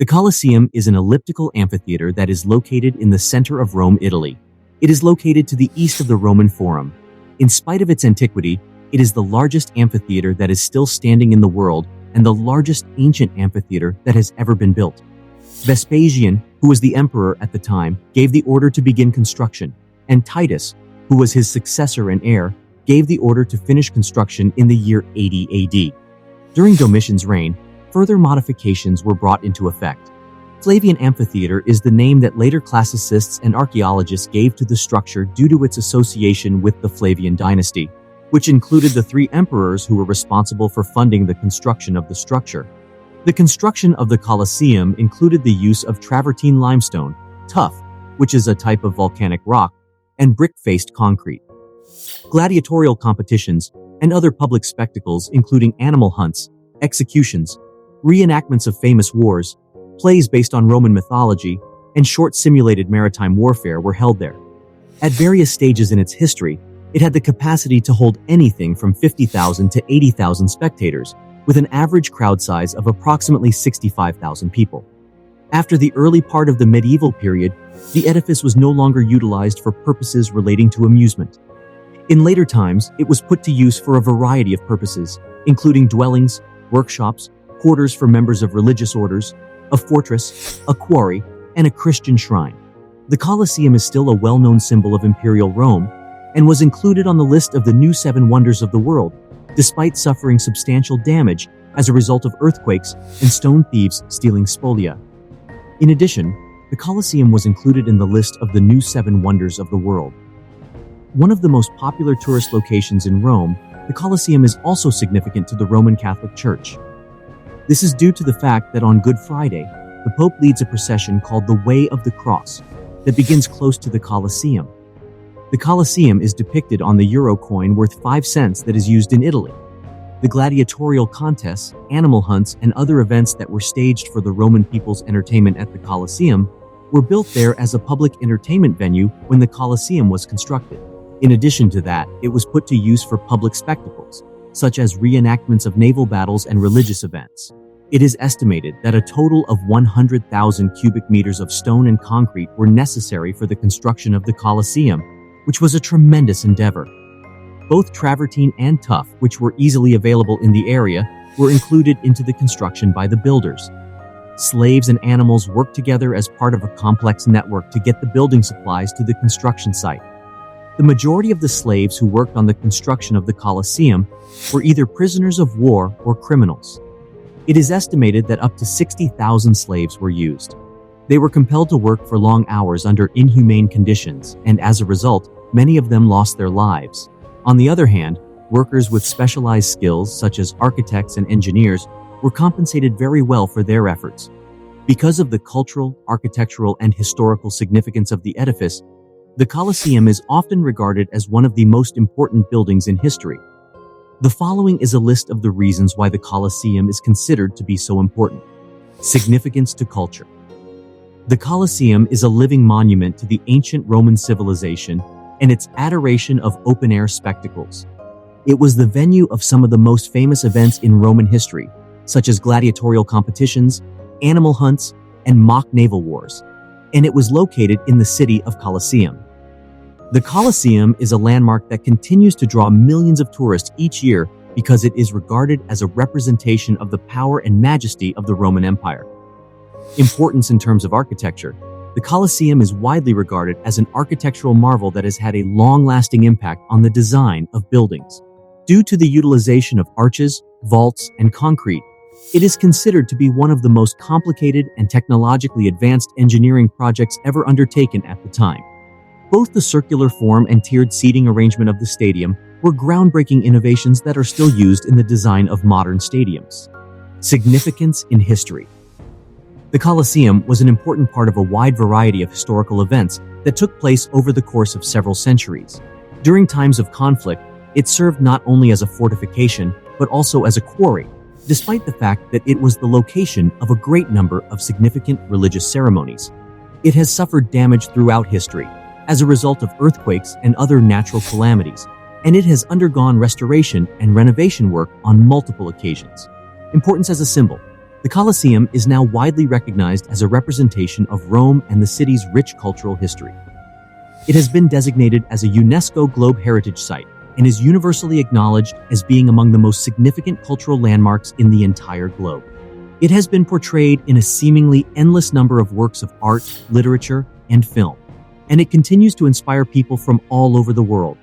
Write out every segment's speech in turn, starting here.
The Colosseum is an elliptical amphitheater that is located in the center of Rome, Italy. It is located to the east of the Roman Forum. In spite of its antiquity, it is the largest amphitheater that is still standing in the world and the largest ancient amphitheater that has ever been built. Vespasian, who was the emperor at the time, gave the order to begin construction, and Titus, who was his successor and heir, gave the order to finish construction in the year 80 AD. During Domitian's reign, further modifications were brought into effect. Flavian Amphitheater is the name that later classicists and archaeologists gave to the structure due to its association with the Flavian dynasty, which included the three emperors who were responsible for funding the construction of the structure. The construction of the Colosseum included the use of travertine limestone, tuff, which is a type of volcanic rock, and brick-faced concrete. Gladiatorial competitions and other public spectacles, including animal hunts, executions, reenactments of famous wars, plays based on Roman mythology, and short simulated maritime warfare were held there. At various stages in its history, it had the capacity to hold anything from 50,000 to 80,000 spectators, with an average crowd size of approximately 65,000 people. After the early part of the medieval period, the edifice was no longer utilized for purposes relating to amusement. In later times, it was put to use for a variety of purposes, including dwellings, workshops, quarters for members of religious orders, a fortress, a quarry, and a Christian shrine. The Colosseum is still a well-known symbol of imperial Rome and was included on the list of the new 7 wonders of the world, despite suffering substantial damage as a result of earthquakes and stone thieves stealing spolia. In addition, the Colosseum was included in the list of the new 7 wonders of the world. One of the most popular tourist locations in Rome, the Colosseum is also significant to the Roman Catholic Church. This is due to the fact that on Good Friday, the Pope leads a procession called the Way of the Cross that begins close to the Colosseum. The Colosseum is depicted on the euro coin worth 5 cents that is used in Italy. The gladiatorial contests, animal hunts, and other events that were staged for the Roman people's entertainment at the Colosseum were built there as a public entertainment venue when the Colosseum was constructed. In addition to that, it was put to use for public spectacles, such as reenactments of naval battles and religious events. It is estimated that a total of 100,000 cubic meters of stone and concrete were necessary for the construction of the Colosseum, which was a tremendous endeavor. Both travertine and tuff, which were easily available in the area, were included into the construction by the builders. Slaves and animals worked together as part of a complex network to get the building supplies to the construction site. The majority of the slaves who worked on the construction of the Colosseum were either prisoners of war or criminals. It is estimated that up to 60,000 slaves were used. They were compelled to work for long hours under inhumane conditions, and as a result, many of them lost their lives. On the other hand, workers with specialized skills, such as architects and engineers, were compensated very well for their efforts. Because of the cultural, architectural, and historical significance of the edifice, the Colosseum is often regarded as one of the most important buildings in history. The following is a list of the reasons why the Colosseum is considered to be so important. Significance to culture. The Colosseum is a living monument to the ancient Roman civilization and its adoration of open-air spectacles. It was the venue of some of the most famous events in Roman history, such as gladiatorial competitions, animal hunts, and mock naval wars, and it was located in the city of Colosseum. The Colosseum is a landmark that continues to draw millions of tourists each year because it is regarded as a representation of the power and majesty of the Roman Empire. Importance in terms of architecture. The Colosseum is widely regarded as an architectural marvel that has had a long-lasting impact on the design of buildings. Due to the utilization of arches, vaults, and concrete, it is considered to be one of the most complicated and technologically advanced engineering projects ever undertaken at the time. Both the circular form and tiered seating arrangement of the stadium were groundbreaking innovations that are still used in the design of modern stadiums. Significance in history. The Colosseum was an important part of a wide variety of historical events that took place over the course of several centuries. During times of conflict, it served not only as a fortification, but also as a quarry, despite the fact that it was the location of a great number of significant religious ceremonies. It has suffered damage throughout history as a result of earthquakes and other natural calamities, and it has undergone restoration and renovation work on multiple occasions. Importance as a symbol. The Colosseum is now widely recognized as a representation of Rome and the city's rich cultural history. It has been designated as a UNESCO Globe Heritage Site and is universally acknowledged as being among the most significant cultural landmarks in the entire globe. It has been portrayed in a seemingly endless number of works of art, literature, and film, and it continues to inspire people from all over the world.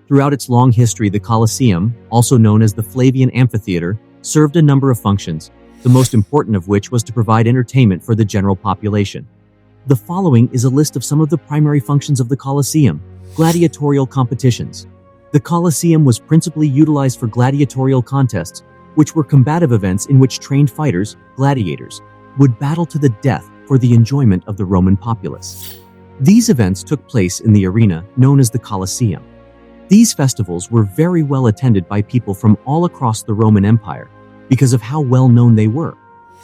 Throughout its long history, the Colosseum, also known as the Flavian Amphitheater, served a number of functions, the most important of which was to provide entertainment for the general population. The following is a list of some of the primary functions of the Colosseum. Gladiatorial competitions. The Colosseum was principally utilized for gladiatorial contests, which were combative events in which trained fighters, gladiators, would battle to the death for the enjoyment of the Roman populace. These events took place in the arena known as the Colosseum. These festivals were very well attended by people from all across the Roman Empire because of how well known they were.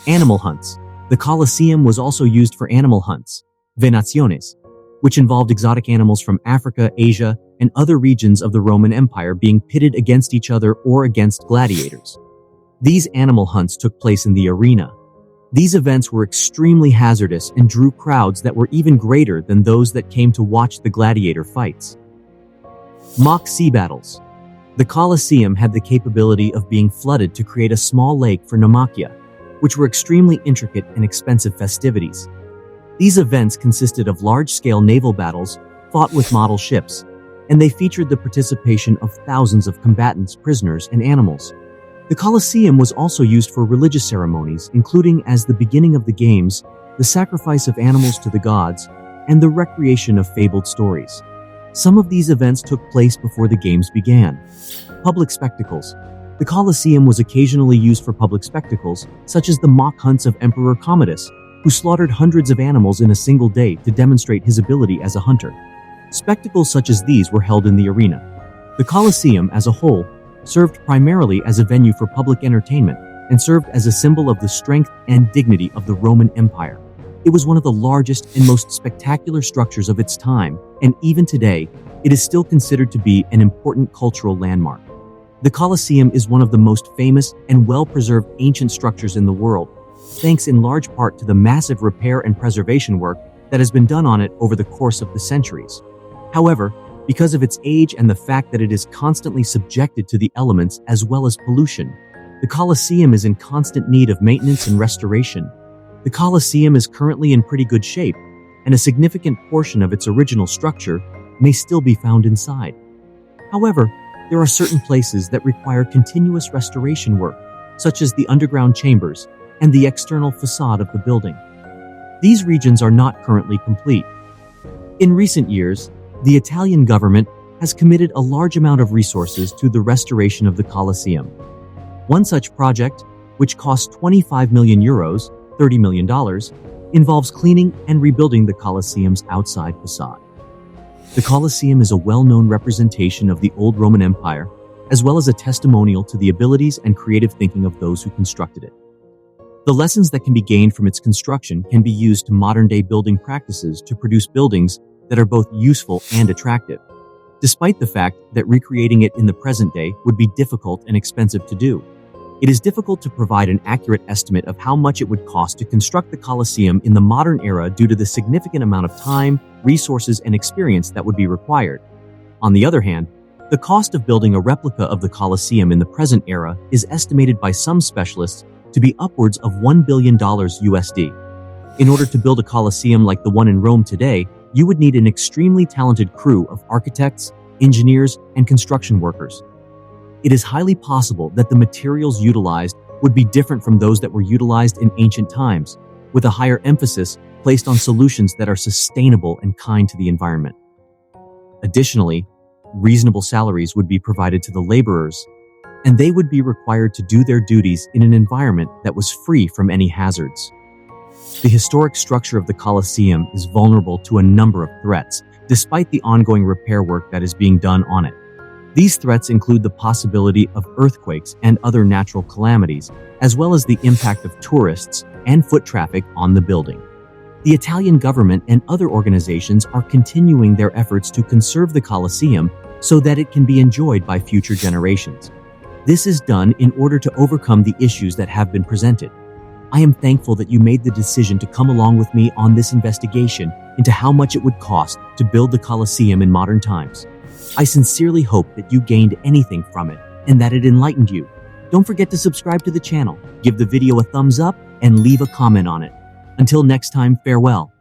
Animal hunts. The Colosseum was also used for animal hunts, venaciones, which involved exotic animals from Africa, Asia, and other regions of the Roman Empire being pitted against each other or against gladiators. These animal hunts took place in the arena. These events were extremely hazardous and drew crowds that were even greater than those that came to watch the gladiator fights. Mock sea battles. The Colosseum had the capability of being flooded to create a small lake for naumachia, which were extremely intricate and expensive festivities. These events consisted of large-scale naval battles fought with model ships, and they featured the participation of thousands of combatants, prisoners, and animals. The Colosseum was also used for religious ceremonies, including as the beginning of the games, the sacrifice of animals to the gods, and the recreation of fabled stories. Some of these events took place before the games began. Public spectacles. The Colosseum was occasionally used for public spectacles, such as the mock hunts of Emperor Commodus, who slaughtered hundreds of animals in a single day to demonstrate his ability as a hunter. Spectacles such as these were held in the arena. The Colosseum, as a whole, served primarily as a venue for public entertainment and served as a symbol of the strength and dignity of the Roman Empire. It was one of the largest and most spectacular structures of its time, and even today, it is still considered to be an important cultural landmark. The Colosseum is one of the most famous and well-preserved ancient structures in the world, thanks in large part to the massive repair and preservation work that has been done on it over the course of the centuries. However, because of its age and the fact that it is constantly subjected to the elements as well as pollution, the Colosseum is in constant need of maintenance and restoration. The Colosseum is currently in pretty good shape, and a significant portion of its original structure may still be found inside. However, there are certain places that require continuous restoration work, such as the underground chambers and the external facade of the building. These regions are not currently complete. In recent years, the Italian government has committed a large amount of resources to the restoration of the Colosseum. One such project, which costs 25 million euros, $30 million, involves cleaning and rebuilding the Colosseum's outside facade. The Colosseum is a well-known representation of the old Roman Empire, as well as a testimonial to the abilities and creative thinking of those who constructed it. The lessons that can be gained from its construction can be used to modern-day building practices to produce buildings that are both useful and attractive, despite the fact that recreating it in the present day would be difficult and expensive to do. It is difficult to provide an accurate estimate of how much it would cost to construct the Colosseum in the modern era due to the significant amount of time, resources, and experience that would be required. On the other hand, the cost of building a replica of the Colosseum in the present era is estimated by some specialists to be upwards of $1 billion USD. In order to build a Colosseum like the one in Rome today, you would need an extremely talented crew of architects, engineers, and construction workers. It is highly possible that the materials utilized would be different from those that were utilized in ancient times, with a higher emphasis placed on solutions that are sustainable and kind to the environment. Additionally, reasonable salaries would be provided to the laborers, and they would be required to do their duties in an environment that was free from any hazards. The historic structure of the Colosseum is vulnerable to a number of threats, despite the ongoing repair work that is being done on it. These threats include the possibility of earthquakes and other natural calamities, as well as the impact of tourists and foot traffic on the building. The Italian government and other organizations are continuing their efforts to conserve the Colosseum so that it can be enjoyed by future generations. This is done in order to overcome the issues that have been presented. I am thankful that you made the decision to come along with me on this investigation into how much it would cost to build the Colosseum in modern times. I sincerely hope that you gained anything from it and that it enlightened you. Don't forget to subscribe to the channel, give the video a thumbs up, and leave a comment on it. Until next time, farewell.